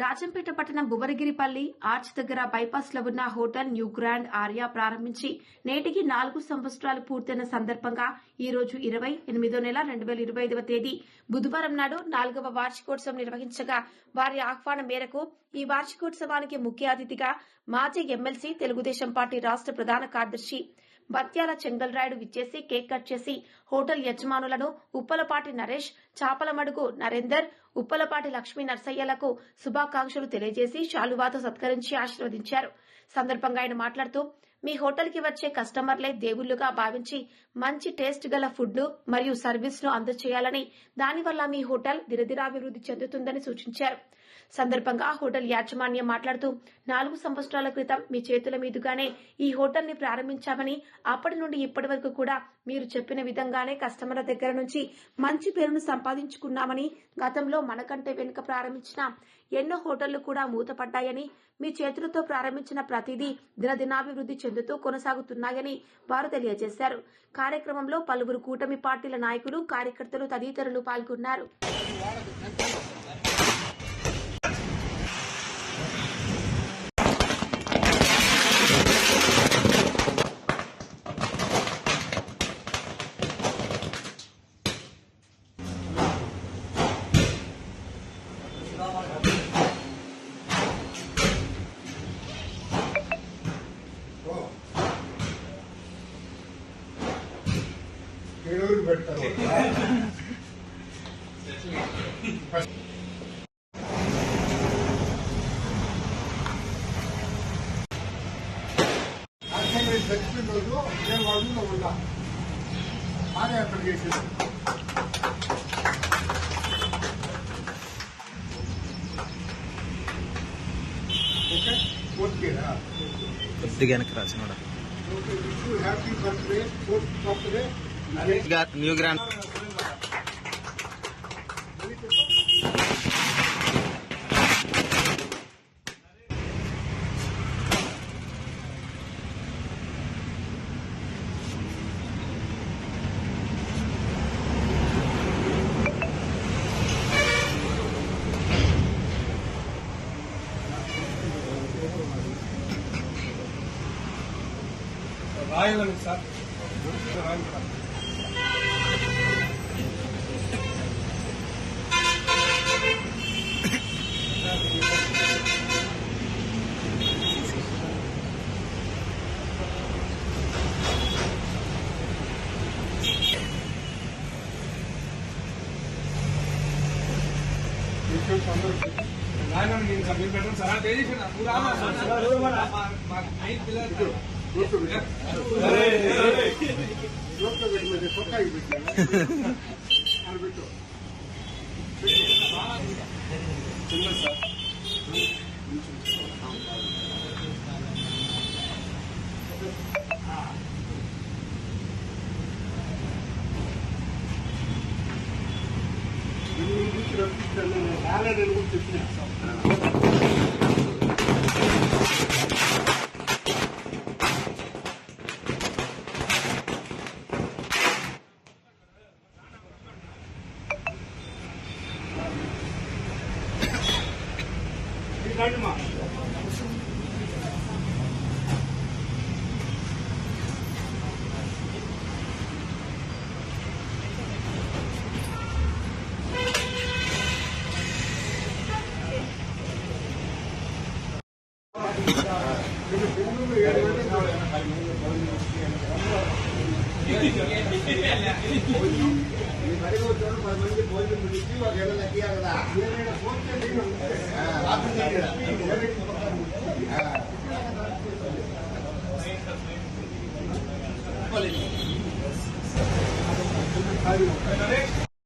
రాజంపేట పట్టణం భువనగిరిపల్లి ఆర్చ్ దగ్గర బైపాస్ లో ఉన్న హోటల్ న్యూ గ్రాండ్ ఆర్యా ప్రారంభించి నేటికి 4 సంవత్సరాలు పూర్తయిన సందర్భంగా ఈ రోజు 28వ నెల 2025వ తేదీ బుధవారం నాడు 4వ వార్షికోత్సవం నిర్వహించగా వారి ఆహ్వానం మేరకు ఈ వార్షికోత్సవానికి ముఖ్య అతిథిగా మాజీ ఎమ్మెల్సీ తెలుగుదేశం పార్టీ రాష్ట్ర ప్రధాన కార్యదర్శి బత్యాల చెంగల్రాయుడు విచ్చేసి కేక్ కట్ చేసి హోటల్ యజమానులను ఉప్పలపాటి నరేష్, చాపలమడుగు నరేందర్, ఉప్పలపాటి లక్ష్మీ నర్సయ్యలకు శుభాకాంక్షలు తెలియజేసి శాలువాతో సత్కరించి ఆశీర్వదించారు. సందర్భంగా ఆయన మాట్లాడుతూ మీ హోటల్ కి వచ్చే కస్టమర్లే దేవుళ్లుగా భావించి మంచి టేస్ట్ గల ఫుడ్ ను మరియు సర్వీస్ ను అందజేయాలని, దానివల్ల మీ హోటల్ దినదినాభివృద్ధి చెందుతుందని సూచించారు. సందర్భంగా హోటల్ యాజమాన్యం మాట్లాడుతూ 4 సంవత్సరాల క్రితం మీ చేతుల మీదుగానే ఈ హోటల్ ని ప్రారంభించామని, అప్పటి నుండి ఇప్పటి వరకు కూడా మీరు చెప్పిన విధంగానే కస్టమర్ల దగ్గర నుంచి మంచి పేరును సంపాదించుకున్నామని, గతంలో మనకంటే వెనుక ప్రారంభించిన ఎన్నో హోటళ్లు కూడా మూతపడ్డాయని, మీ చేతులతో ప్రారంభించిన ప్రతిదీ దినదినాభివృద్ధి చెందుతూ కొనసాగుతున్నాయని వారు తెలియజేశారు. కార్యక్రమంలో పలువురు కూటమి పార్టీల నాయకులు, కార్యకర్తలు తదితరులు పాల్గొన్నారు. పెడతారు చచ్చిపోయిన రోజు నేను వాళ్ళు ఉంటా బాగా ఎక్కడ చేసేది ఓకేనా కొద్దిగా వెనక్కి రాసిన happy birthday birthday new grand రాయాలని సార్ భోజనం